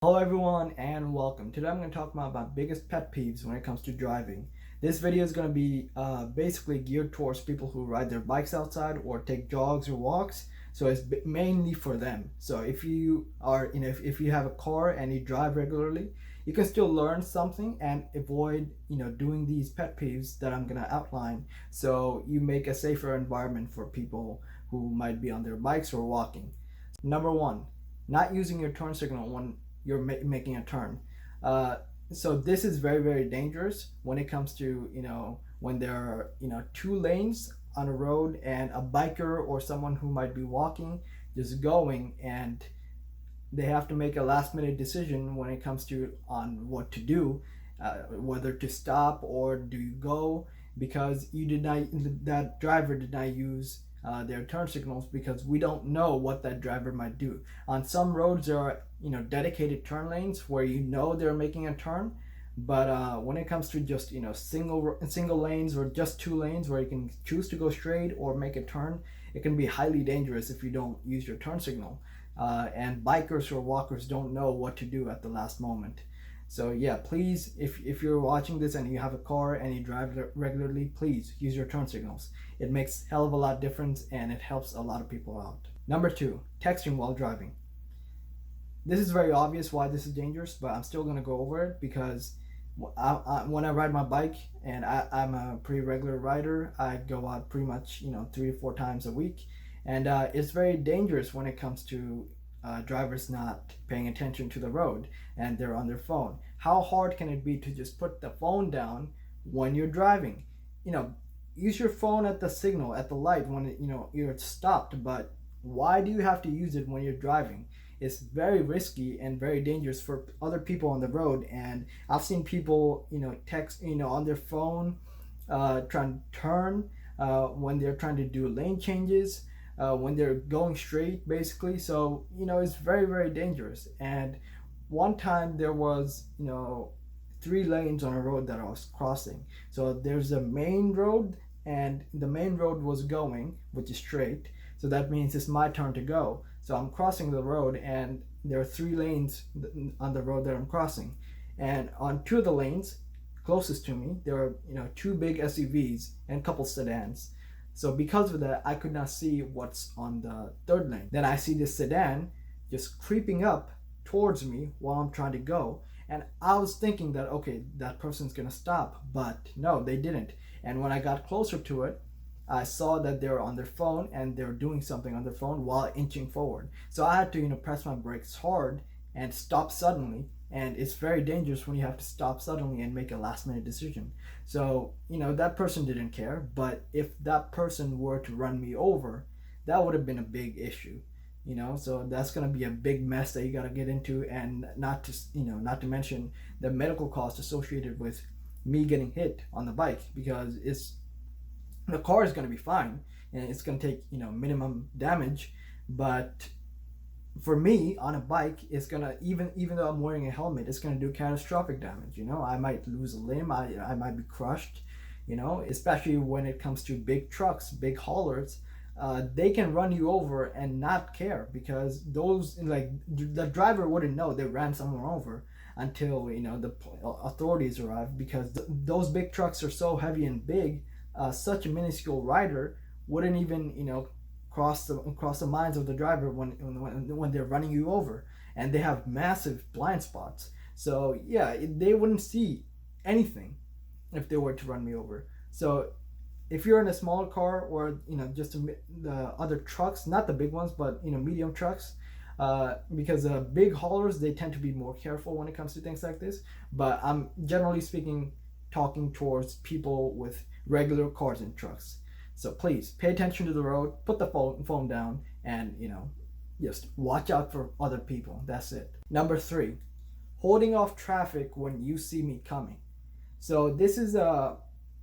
Hello everyone and welcome. Today I'm going to talk about my biggest pet peeves when it comes to driving. This video is going to be basically geared towards people who ride their bikes outside or take jogs or walks. So it's mainly for them. So if you are, if you have a car and you drive regularly, you can still learn something and avoid, doing these pet peeves that I'm going to outline. So you make a safer environment for people who might be on their bikes or walking. Number one, not using your turn signal when you're making a turn. Uh, so this is very dangerous when it comes to when there are two lanes on a road and a biker or someone who might be walking just going, and they have to make a last minute decision when it comes to on what to do, whether to stop or do you go, because you did not that driver did not use their turn signals, because we don't know what that driver might do. On some roads there are dedicated turn lanes where they're making a turn, but when it comes to just single lanes or just two lanes where you can choose to go straight or make a turn, it can be highly dangerous if you don't use your turn signal. And bikers or walkers don't know what to do at the last moment. So yeah, please, if you're watching this and you have a car and you drive regularly, please use your turn signals. It makes hell of a lot difference and it helps a lot of people out. Number two, texting while driving. This is very obvious why this is dangerous, but I'm still gonna go over it because when I ride my bike, and I'm a pretty regular rider, I go out pretty much 3 to 4 times a week, and it's very dangerous when it comes to drivers not paying attention to the road and they're on their phone. How hard can it be to just put the phone down when you're driving? Use your phone at the signal, at the light when you're stopped, but why do you have to use it when you're driving? It's very risky and very dangerous for other people on the road. And I've seen people text on their phone, trying to turn, when they're trying to do lane changes, when they're going straight basically. So it's very dangerous. And one time there was 3 lanes on a road that I was crossing. So there's a main road, and the main road was going, which is straight, so that means it's my turn to go. So I'm crossing the road, and there are 3 lanes on the road that I'm crossing. And on 2 of the lanes closest to me, there are 2 big SUVs and a couple sedans. So because of that, I could not see what's on the 3rd lane. Then I see this sedan just creeping up towards me while I'm trying to go. And I was thinking that, okay, that person's gonna stop, but no, they didn't. And when I got closer to it, I saw that they were on their phone and they were doing something on their phone while inching forward. So I had to, press my brakes hard and stop suddenly. And it's very dangerous when you have to stop suddenly and make a last minute decision. So, that person didn't care, but if that person were to run me over, that would have been a big issue. So that's going to be a big mess that you got to get into, and not to mention the medical costs associated with me getting hit on the bike, because the car is going to be fine and it's going to take minimum damage, but for me on a bike, it's going to, even though I'm wearing a helmet, it's going to do catastrophic damage. I might lose a limb, I might be crushed, especially when it comes to big trucks, big haulers. They can run you over and not care, because those, like, the driver wouldn't know they ran someone over until the authorities arrive, because those big trucks are so heavy and big. Such a minuscule rider wouldn't even cross the minds of the driver when they're running you over, and they have massive blind spots. So yeah, they wouldn't see anything if they were to run me over. So if you're in a smaller car, or just the other trucks, not the big ones, but medium trucks, because big haulers, they tend to be more careful when it comes to things like this. But I'm generally speaking talking towards people with regular cars and trucks. So please pay attention to the road, put the phone down, and just watch out for other people. That's it. Number 3, holding off traffic when you see me coming. So this is a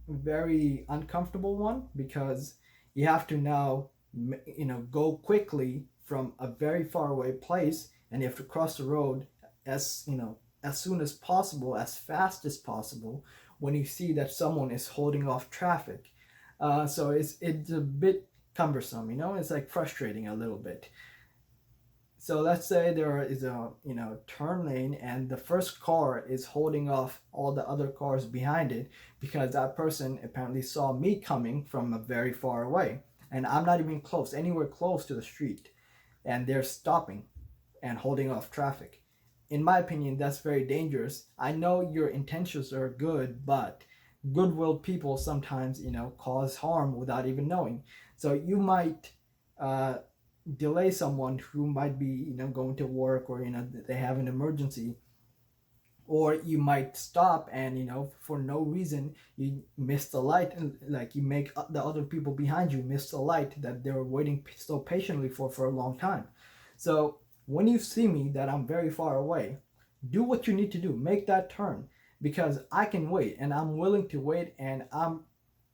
very uncomfortable one, because you have to now go quickly from a very far away place, and you have to cross the road as soon as possible, as fast as possible, when you see that someone is holding off traffic. So it's a bit cumbersome, it's like frustrating a little bit. So let's say there is a turn lane, and the first car is holding off all the other cars behind it because that person apparently saw me coming from a very far away, and I'm not even close, anywhere close to the street, and they're stopping and holding off traffic. In my opinion, that's very dangerous. I know your intentions are good, but goodwill people sometimes, cause harm without even knowing. So you might uh, delay someone who might be, going to work, or they have an emergency, or you might stop and for no reason you miss the light, and like you make the other people behind you miss the light that they were waiting so patiently for a long time. So when you see me that I'm very far away, do what you need to do, make that turn, because I can wait and I'm willing to wait, and I'm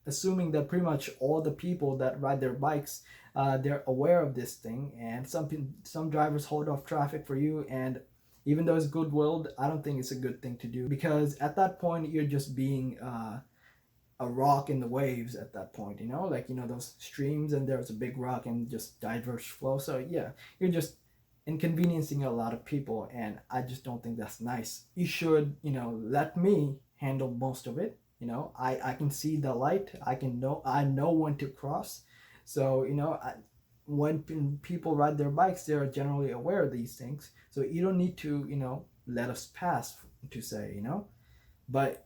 assuming that pretty much all the people that ride their bikes, they're aware of this thing, and some drivers hold off traffic for you, and even though it's goodwill, I don't think it's a good thing to do, because at that point you're just being a rock in the waves at that point, like those streams and there's a big rock and just diverse flow. So yeah, you're just inconveniencing a lot of people, and I just don't think that's nice. You should let me handle most of it. I can see the light, I know when to cross. So when people ride their bikes, they're generally aware of these things, so you don't need to let us pass, to say. But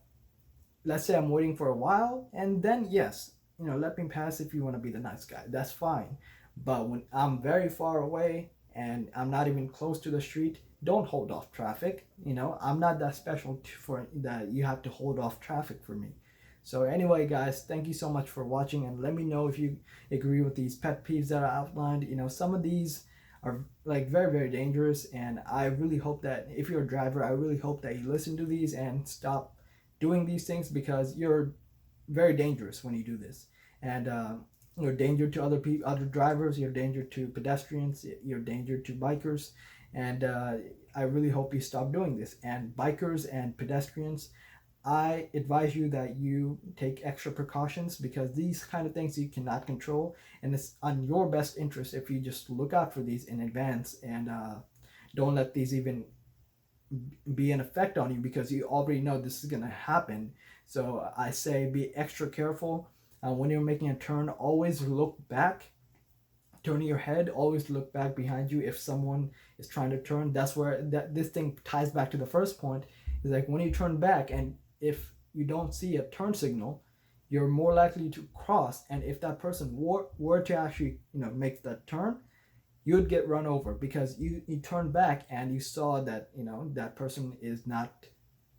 let's say I'm waiting for a while, and then yes, let me pass if you want to be the nice guy. That's fine. But when I'm very far away and I'm not even close to the street, don't hold off traffic. I'm not that special for that you have to hold off traffic for me. So anyway, guys, thank you so much for watching, and let me know if you agree with these pet peeves that I outlined. Some of these are like very, very dangerous, and I really hope that if you're a driver, I really hope that you listen to these and stop doing these things, because you're very dangerous when you do this. And you're danger to other people, other drivers, you're danger to pedestrians, you're danger to bikers. And I really hope you stop doing this. And bikers and pedestrians, I advise you that you take extra precautions, because these kind of things you cannot control, and it's on your best interest if you just look out for these in advance, and don't let these even be an effect on you, because you already know this is going to happen. So I say be extra careful. When you're making a turn, always look back. Turning your head, always look back behind you if someone is trying to turn. That's where this thing ties back to the first point, is like when you turn back, and if you don't see a turn signal, you're more likely to cross. And if that person were to actually make that turn, you'd get run over, because you turned back and you saw that that person is not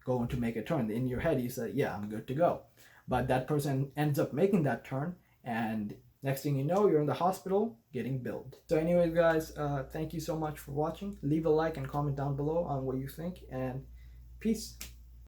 going to make a turn. In your head you said, yeah, I'm good to go, but that person ends up making that turn, and next thing you know, you're in the hospital getting billed. So anyways, guys, thank you so much for watching. Leave a like and comment down below on what you think, and peace.